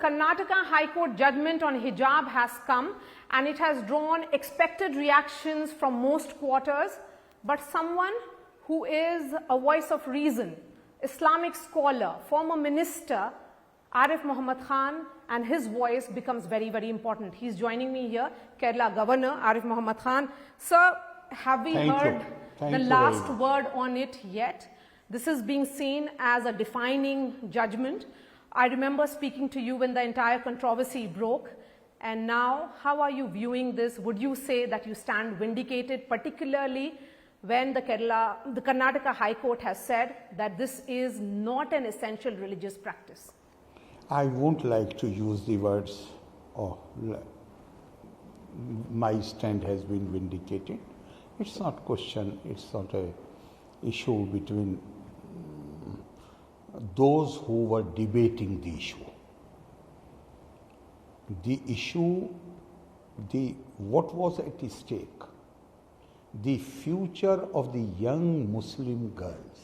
Karnataka High Court judgment on hijab has come and it has drawn expected reactions from most quarters, but someone who is a voice of reason, Islamic scholar, former minister, Arif Mohammad Khan, and his voice becomes very, very important. He's joining me here, Kerala Governor Arif Mohammad Khan. Sir, have we heard the last word on it yet? This is being seen as a defining judgment. I remember speaking to you when the entire controversy broke, and now how are you viewing this? Would you say that you stand vindicated, particularly when the Karnataka High Court has said that this is not an essential religious practice? I won't like to use the words, oh, my stand has been vindicated. It's not question, it's not a issue between those who were debating the issue. The issue, what was at stake? The future of the young Muslim girls.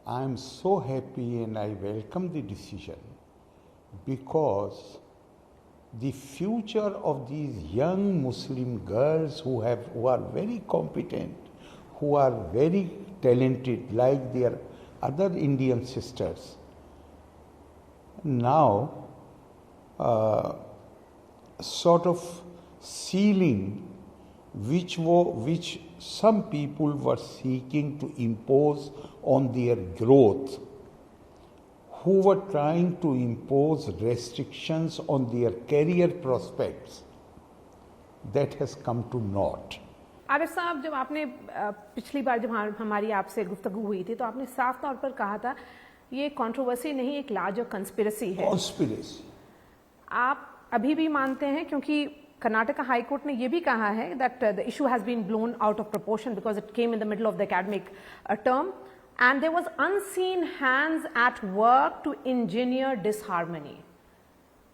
I am so happy and I welcome the decision because the future of these young Muslim girls who are very competent, who are very talented like their other Indian sisters, now sort of ceiling which some people were seeking to impose on their growth, who were trying to impose restrictions on their career prospects, that has come to naught. Arif साहब, जब आपने पिछली बार जब हमारी आपसे गुफ्तगू हुई थी तो आपने साफ तौर पर कहा था ये कंट्रोवर्सी नहीं, एक लार्जर कंस्पिरेसी है. कंस्पिरेसी आप अभी भी मानते हैं? क्योंकि कर्नाटका हाई कोर्ट ने ये भी कहा है that the issue has been blown out of proportion because it came in the middle of the academic term and there was unseen hands at work to engineer disharmony.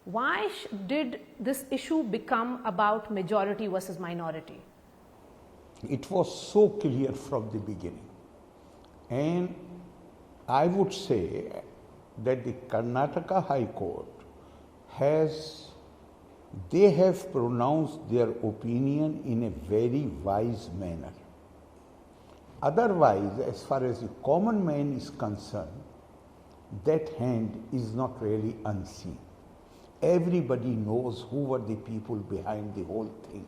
Why did this issue become about majority versus minority? It was so clear from the beginning, and I would say that the Karnataka High Court they have pronounced their opinion in a very wise manner. Otherwise, as far as the common man is concerned, that hand is not really unseen. Everybody knows who were the people behind the whole thing.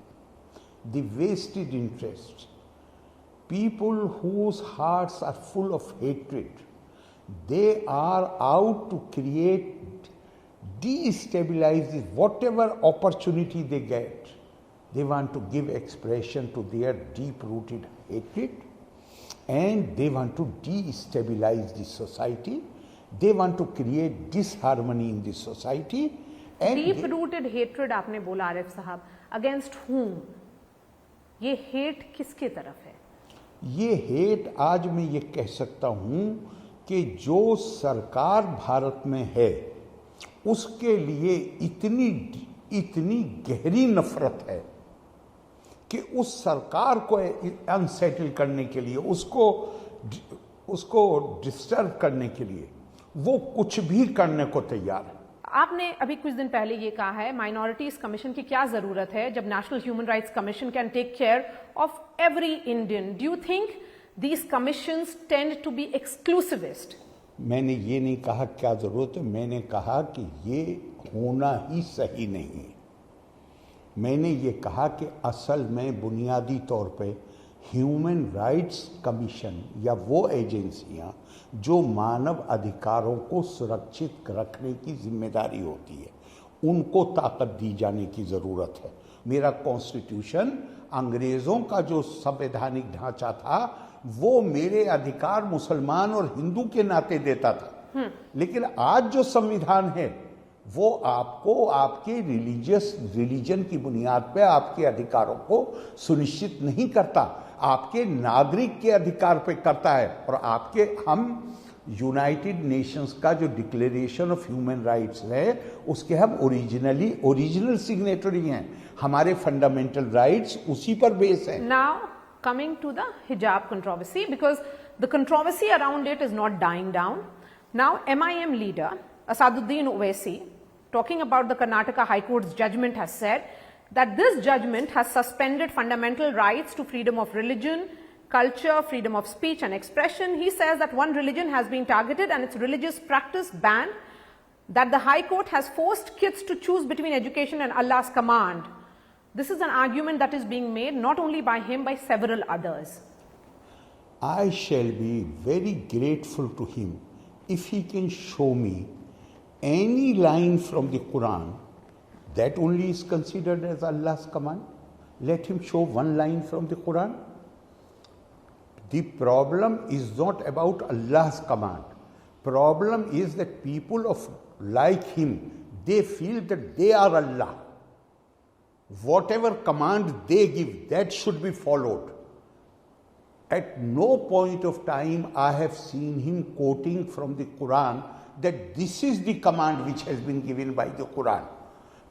The vested interests, people whose hearts are full of hatred, they are out to create, destabilize whatever opportunity they get. They want to give expression to their deep-rooted hatred, and they want to destabilize the society. They want to create disharmony in the society. Deep-rooted hatred आपने बोला आरिफ साहब, against whom? ये hate किसके तरफ है? ये hate आज मैं ये कह सकता हूं कि जो सरकार भारत में है उसके लिए इतनी गहरी नफरत है कि उस सरकार को अनसेटल करने के लिए, उसको डिस्टर्ब करने के लिए वो कुछ भी करने को तैयार है. आपने अभी कुछ दिन पहले ये कहा है माइनॉरिटीज कमीशन की क्या जरूरत है जब national human rights commission can take care of every Indian. Do you think these commissions tend to be exclusivist? मैंने ये नहीं कहा क्या जरूरत है, मैंने कहा कि ये होना ही सही नहीं है. मैंने ये कहा कि असल में बुनियादी तौर पे ह्यूमन राइट्स कमीशन या वो एजेंसियां जो मानव अधिकारों को सुरक्षित रखने की जिम्मेदारी होती है, उनको ताकत दी जाने की ज़रूरत है. मेरा कॉन्स्टिट्यूशन, अंग्रेज़ों का जो संवैधानिक ढांचा था, वो मेरे अधिकार मुसलमान और हिंदू के नाते देता था. लेकिन आज जो संविधान है वो आपको आपके रिलीजन की बुनियाद पे आपके अधिकारों को सुनिश्चित नहीं करता, आपके नागरिक के अधिकार पे करता है. और हम यूनाइटेड नेशंस का जो डिक्लेरेशन ऑफ ह्यूमन राइट्स है उसके हम ओरिजिनल सिग्नेटरी हैं. हमारे फंडामेंटल राइट्स उसी पर बेस है. Now coming to the hijab controversy, because the controversy around it is not dying down. Now MIM leader Asaduddin Owaisi, talking about the Karnataka High Court's judgment, has said that this judgment has suspended fundamental rights to freedom of religion, culture, freedom of speech and expression. He says that one religion has been targeted and its religious practice banned, that the High Court has forced kids to choose between education and Allah's command. This is an argument that is being made not only by him, by several others. I shall be very grateful to him if he can show me any line from the Quran that only is considered as Allah's command. Let him show one line from the Quran. The problem is not about Allah's command. Problem is that people of like him, they feel that they are Allah. Whatever command they give, that should be followed. At no point of time I have seen him quoting from the Quran that this is the command which has been given by the Quran.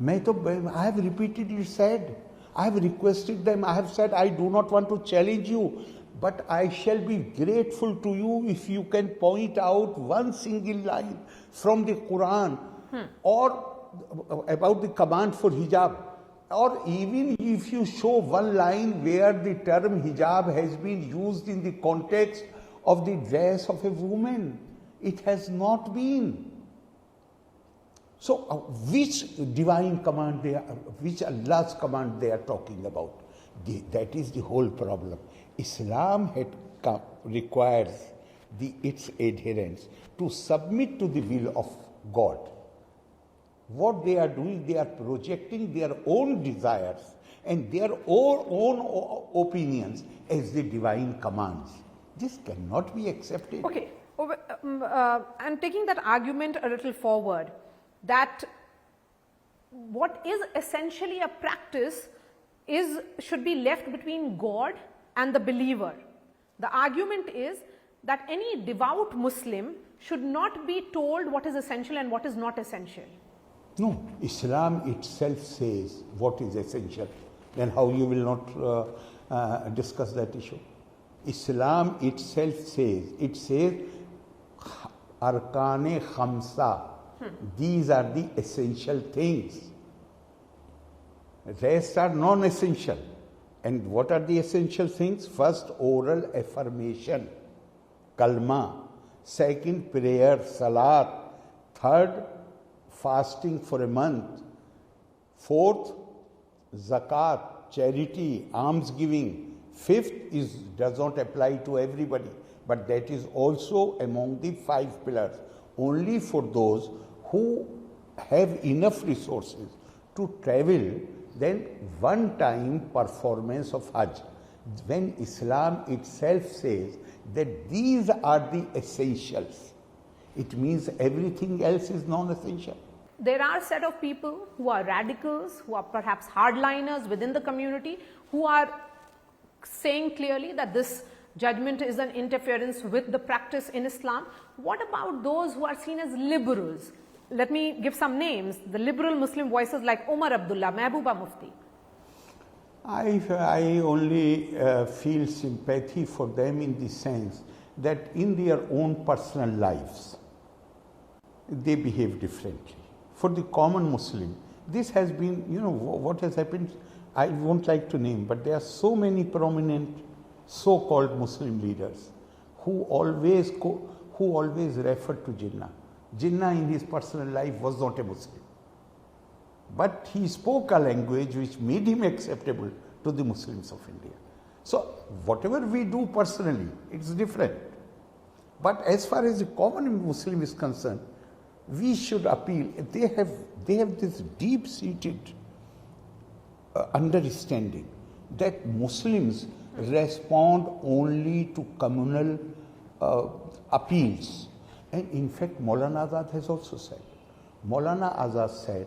I have repeatedly said, I have requested them, I have said I do not want to challenge you, but I shall be grateful to you if you can point out one single line from the Quran or about the command for hijab, or even if you show one line where the term hijab has been used in the context of the dress of a woman. It has not been. So which divine command they are, which Allah's command they are talking about? That is the whole problem. Islam requires its adherents to submit to the will of God. What they are doing, they are projecting their own desires and their own opinions as the divine commands. This cannot be accepted. Okay, and taking that argument a little forward, that what is essentially a practice should be left between God and the believer. The argument is that any devout Muslim should not be told what is essential and what is not essential. No, Islam itself says what is essential. Then how you will not discuss that issue? Islam itself says, it says Arkane Khamsa. These are the essential things. Rest are non-essential. And what are the essential things? First, oral affirmation, kalma. Second, prayer, salat. Third, fasting for a month. Fourth, zakat, charity, almsgiving. Fifth does not apply to everybody, but that is also among the 5 pillars. Only for those who have enough resources to travel, then one-time performance of Hajj. When Islam itself says that these are the essentials, it means everything else is non-essential. There are a set of people who are radicals, who are perhaps hardliners within the community, who are saying clearly that this judgment is an interference with the practice in Islam. What about those who are seen as liberals? Let me give some names. The liberal Muslim voices like Omar Abdullah, Mehbooba Mufti. I only feel sympathy for them in the sense that in their own personal lives, they behave differently. For the common Muslim, this has been, what has happened, I won't like to name, but there are so many prominent so-called Muslim leaders who always refer to Jinnah. Jinnah in his personal life was not a Muslim, but he spoke a language which made him acceptable to the Muslims of India. So whatever we do personally, it's different. But as far as the common Muslim is concerned, we should appeal. They have this deep-seated understanding that Muslims respond only to communal appeals. And in fact, Maulana Azad has also said. Maulana Azad said,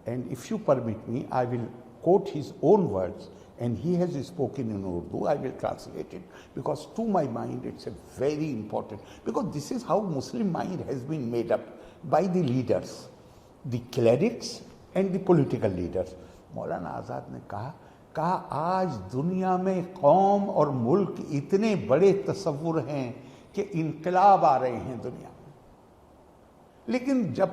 and if you permit me, I will quote his own words, and he has spoken in Urdu. I will translate it, because to my mind it's a very important, because this is how Muslim mind has been made up by the leaders, the clerics and the political leaders. Maulana Azad ने कहा आज दुनिया में कौम और मुल्क इतने बड़े तस्वुर हैं कि इनकलाब आ रहे हैं दुनिया में. लेकिन जब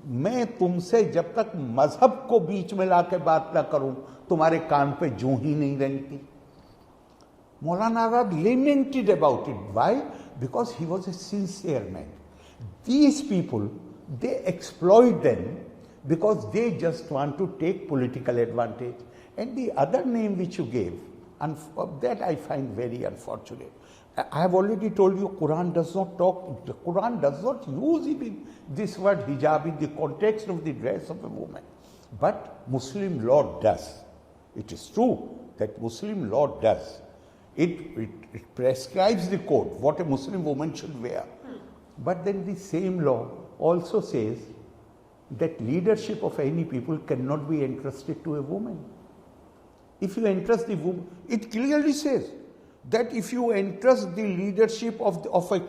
मैं तुमसे जब तक मजहब को बीच में लाके बात ना करूं, तुम्हारे कान पे जूं ही नहीं रेंगती. Maulana Azad lamented about it. Why? Because he was a sincere man. These people, they exploit them because they just want to take political advantage. And the other name which you gave, that I find very unfortunate. I have already told you, Quran does not talk, the Quran does not use even this word hijab in the context of the dress of a woman. But Muslim law does. It is true that Muslim law does. It prescribes the code, what a Muslim woman should wear. But then the same law also says that leadership of any people cannot be entrusted to a woman. If you entrust the woman, it clearly says that if you entrust the leadership of a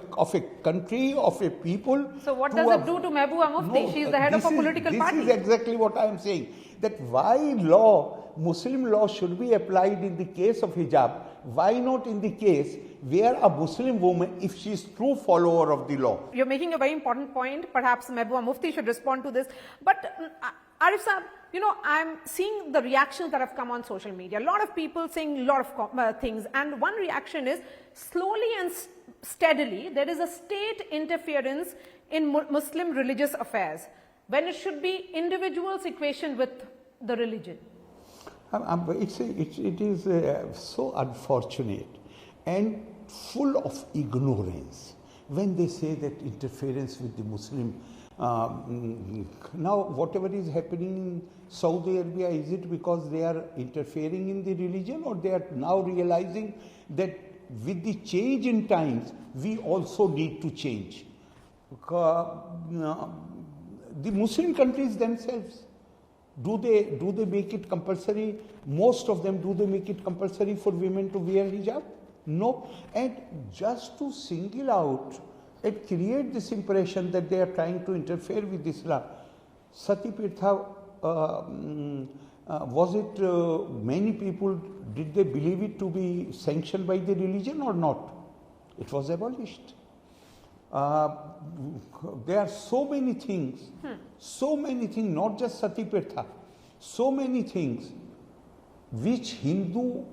country, of a people. So what does it do to Mehbooba Mufti? No, She is the head of a political party. This is exactly what I am saying. That why Muslim law should be applied in the case of hijab, why not in the case where a Muslim woman, if she is true follower of the law? You're making a very important point. Perhaps Mehbooba Mufti should respond to this. But Arif Saab, I'm seeing the reactions that have come on social media. A lot of people saying a lot of things. And one reaction is, slowly and steadily, there is a state interference in Muslim religious affairs, when it should be individuals' equation with the religion. It is so unfortunate and full of ignorance when they say that interference with the Muslim. Now, whatever is happening in Saudi Arabia, is it because they are interfering in the religion, or they are now realizing that with the change in times, we also need to change? The Muslim countries themselves, do they make it compulsory? Most of them, do they make it compulsory for women to wear hijab? No. And just to single out and create this impression that they are trying to interfere with Islam. Sati Pirtha, was it many people, did they believe it to be sanctioned by the religion or not? It was abolished. There are so many things, not just Sati Pirtha, so many things which Hindu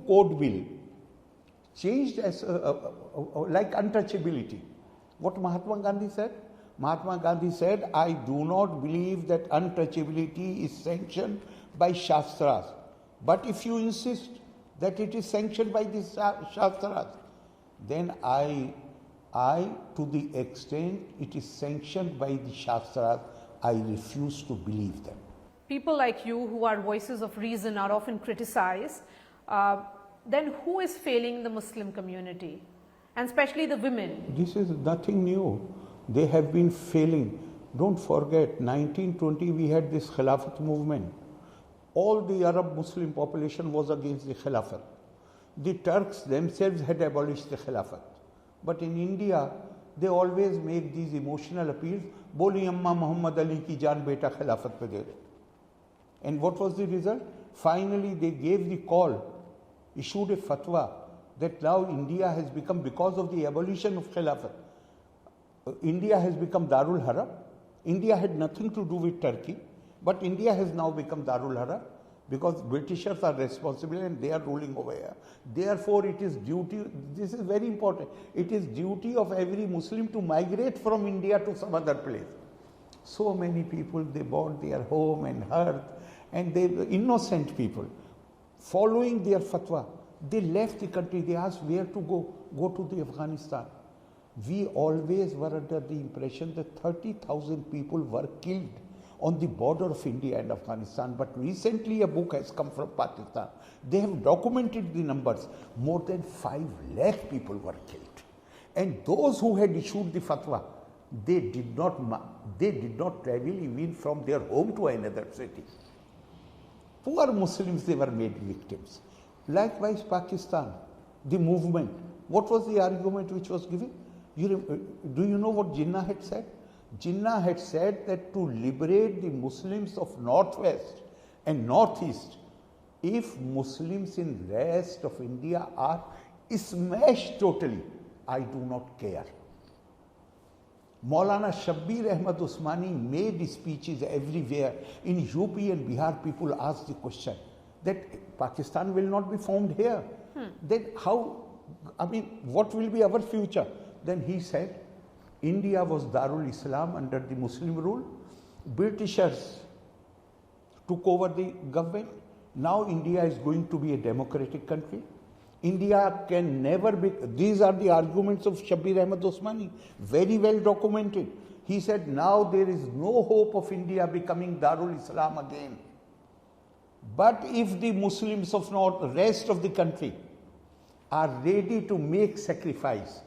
code bill changed as like untouchability. What Mahatma Gandhi said? Mahatma Gandhi said, I do not believe that untouchability is sanctioned by Shastras. But if you insist that it is sanctioned by the Shastras, then I, to the extent it is sanctioned by the Shastras, I refuse to believe them. People like you, who are voices of reason, are often criticized. Then who is failing the Muslim community, and especially the women? This is nothing new. They have been failing. Don't forget, 1920 we had this Khilafat movement. All the Arab Muslim population was against the Khilafat. The Turks themselves had abolished the Khilafat. But in India, they always make these emotional appeals. Boli Amma Muhammad Ali ki jaan beta Khilafat pe de rahe. And what was the result? Finally, they gave the call, issued a fatwa that now India has become, because of the abolition of Khilafat, India has become Darul Haram. India had nothing to do with Turkey, but India has now become Darul Haram because Britishers are responsible and they are ruling over here. Therefore, it is duty, this is very important, it is duty of every Muslim to migrate from India to some other place. So many people, they bought their home and hearth, and they were innocent people. Following their fatwa, they left the country. They asked where to go. Go to the Afghanistan. We always were under the impression that 30,000 people were killed on the border of India and Afghanistan. But recently a book has come from Pakistan. They have documented the numbers. More than 5 lakh people were killed. And those who had issued the fatwa, they did not travel even from their home to another city. Poor Muslims, they were made victims. Likewise, Pakistan, the movement. What was the argument which was given? Do you know what Jinnah had said? Jinnah had said that to liberate the Muslims of Northwest and Northeast, if Muslims in rest of India are smashed totally, I do not care. Maulana Shabbir Ahmad Usmani made speeches everywhere. In UP and Bihar, people asked the question that Pakistan will not be found here. Then how, I mean, what will be our future? Then he said, India was Darul Islam under the Muslim rule. Britishers took over the government. Now India is going to be a democratic country. India can never be, these are the arguments of Shabbir Ahmad Usmani, very well documented. He said, now there is no hope of India becoming Darul Islam again. But if the Muslims of the rest of the country are ready to make sacrifice,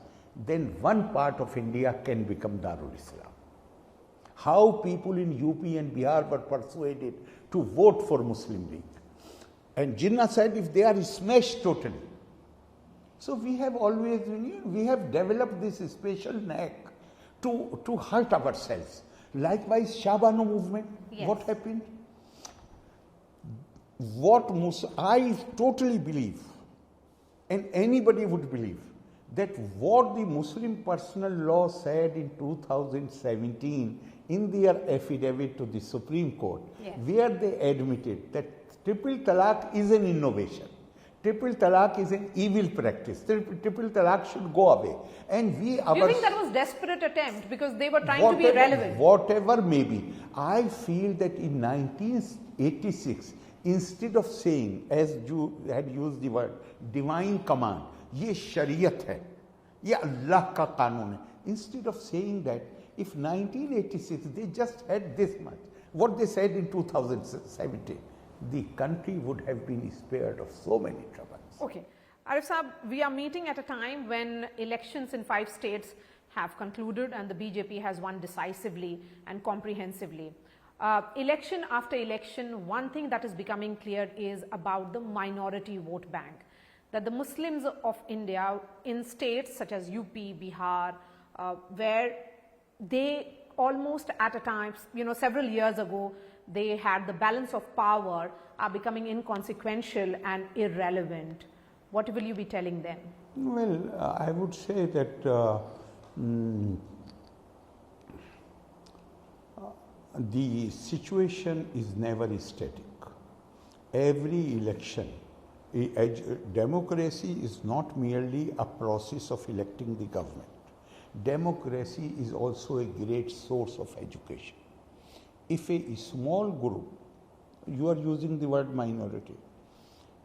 then one part of India can become Darul Islam. How people in UP and Bihar were persuaded to vote for Muslim League. And Jinnah said, if they are smashed totally. So we have always, we have developed this special knack to hurt ourselves. Likewise, Shabano movement, yes. What happened? I totally believe, and anybody would believe, that what the Muslim personal law said in 2017 in their affidavit to the Supreme Court, yes. where they admitted that triple talaq is an innovation. Triple talaq is an evil practice. Triple talaq should go away. And do you think that was desperate attempt because they were trying to be relevant? Whatever may be. I feel that in 1986, instead of saying, as you had used the word, divine command, ye shariat hai, ye Allah ka kanun hai. Instead of saying that, if 1986 they just had this much, what they said in 2017, the country would have been spared of so many troubles. Okay. Arif Saab, we are meeting at a time when elections in 5 states have concluded and the BJP has won decisively and comprehensively. Election after election, one thing that is becoming clear is about the minority vote bank. That the Muslims of India in states such as UP, Bihar, where they almost at a time, several years ago, they had the balance of power, are becoming inconsequential and irrelevant. What will you be telling them? Well, I would say that the situation is never static. Every election, democracy is not merely a process of electing the government. Democracy is also a great source of education. If a small group, you are using the word minority,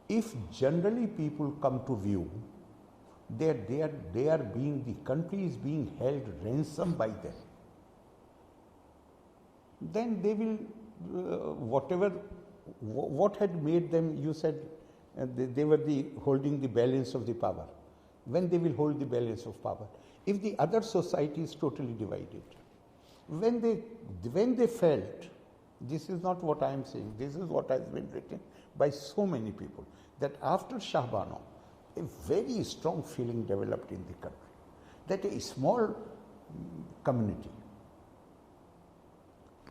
if generally people come to view that the country is being held ransom by them, then they will, what had made them, you said they were holding the balance of the power. When they will hold the balance of power? If the other society is totally divided. When they felt, this is not what I am saying, this is what has been written by so many people, that after Shahbano, a very strong feeling developed in the country, that a small community,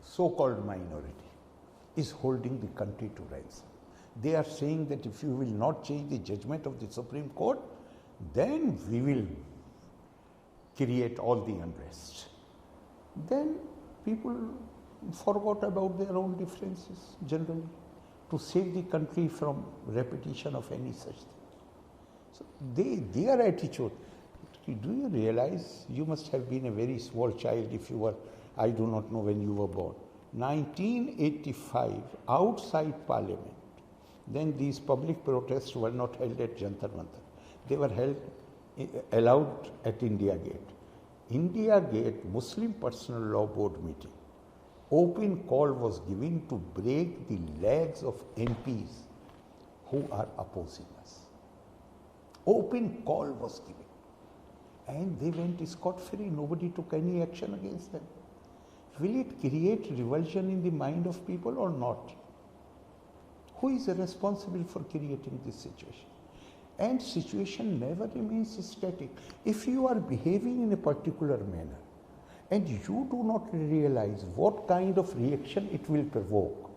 so-called minority, is holding the country to ransom. They are saying that if you will not change the judgment of the Supreme Court, then we will create all the unrest. Then people forgot about their own differences generally to save the country from repetition of any such thing. So their attitude, do you realize you must have been a very small child if you were, I do not know when you were born. 1985, outside Parliament, then these public protests were not held at Jantar Mantar. They were allowed at India Gate. India Gate Muslim Personal Law Board meeting. Open call was given to break the legs of MPs who are opposing us. Open call was given. And they went scot-free. Nobody took any action against them. Will it create revulsion in the mind of people or not? Who is responsible for creating this situation? And situation never remains static. If you are behaving in a particular manner and you do not realize what kind of reaction it will provoke,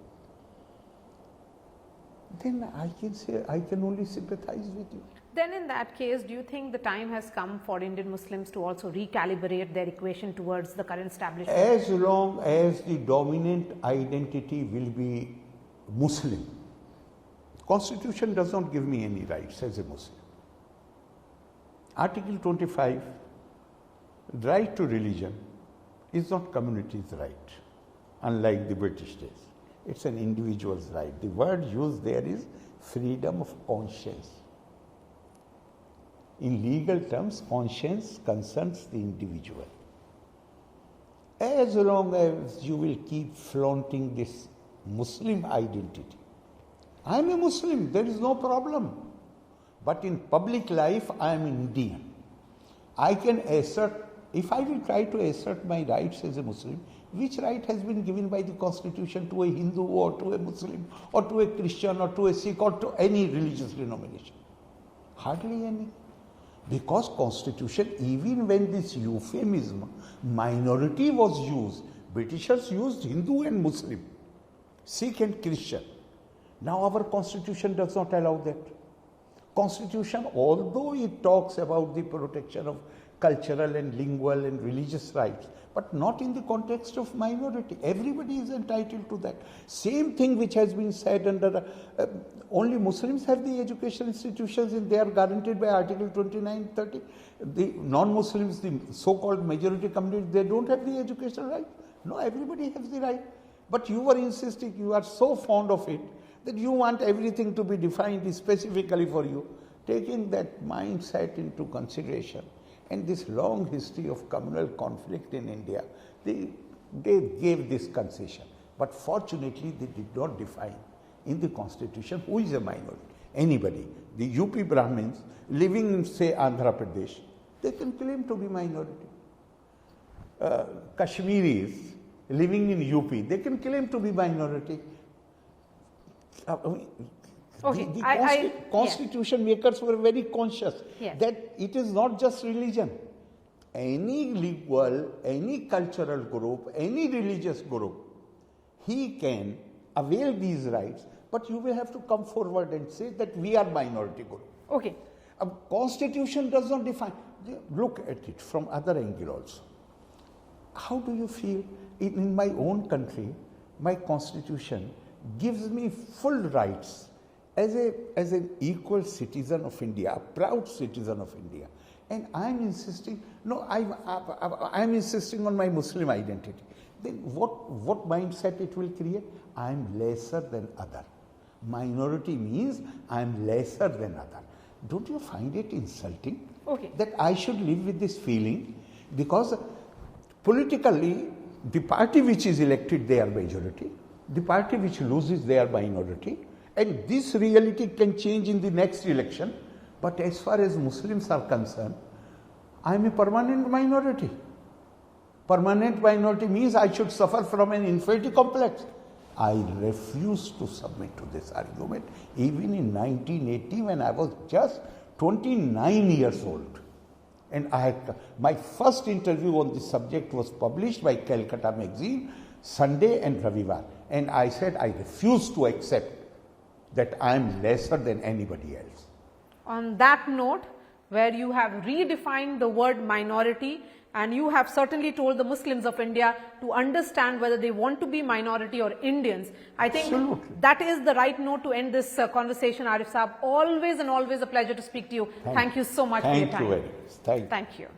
then I can say, I can only sympathize with you. Then in that case, do you think the time has come for Indian Muslims to also recalibrate their equation towards the current establishment? As long as the dominant identity will be Muslim, Constitution does not give me any rights as a Muslim. Article 25, right to religion, is not community's right, unlike the British days. It's an individual's right. The word used there is freedom of conscience. In legal terms, conscience concerns the individual. As long as you will keep flaunting this Muslim identity, I am a Muslim, there is no problem. But in public life, I am Indian. I can assert, if I will try to assert my rights as a Muslim, which right has been given by the Constitution to a Hindu or to a Muslim or to a Christian or to a Sikh or to any religious denomination? Hardly any. Because Constitution, even when this euphemism, minority was used, Britishers used Hindu and Muslim, Sikh and Christian. Now our Constitution does not allow that. Constitution, although it talks about the protection of cultural and lingual and religious rights, but not in the context of minority. Everybody is entitled to that. Same thing which has been said under, only Muslims have the education institutions and they are guaranteed by Article 29, 30. The non-Muslims, the so-called majority community, they don't have the educational right. No, everybody has the right. But you were insisting, you are so fond of it, that you want everything to be defined specifically for you. Taking that mindset into consideration and this long history of communal conflict in India, they gave this concession. But fortunately, they did not define in the Constitution who is a minority. Anybody. The UP Brahmins living in, say, Andhra Pradesh, they can claim to be minority. Kashmiris living in UP, they can claim to be minority. The Constitution makers were very conscious that it is not just religion. Any legal, any cultural group, any religious group, he can avail these rights, but you will have to come forward and say that we are minority group. Okay. A Constitution does not define. Look at it from other angle also. How do you feel in my own country? My Constitution gives me full rights as an equal citizen of India, a proud citizen of India. And I'm insisting, no, I'm insisting on my Muslim identity. Then what mindset it will create? I'm lesser than other. Minority means I'm lesser than other. Don't you find it insulting? Okay. That I should live with this feeling? Because politically, the party which is elected, they are majority. The party which loses, they are minority. And this reality can change in the next election. But as far as Muslims are concerned, I am a permanent minority. Permanent minority means I should suffer from an inferiority complex. I refuse to submit to this argument, even in 1980 when I was just 29 years old. And my first interview on this subject was published by Calcutta Magazine, Sunday and Ravivar. And I said I refuse to accept that I am lesser than anybody else. On that note, where you have redefined the word minority and you have certainly told the Muslims of India to understand whether they want to be minority or Indians, I think that is the right note to end this conversation, Arif Saab. Always and always a pleasure to speak to you. Thank you so much for your time. Thank you very much. Thank you.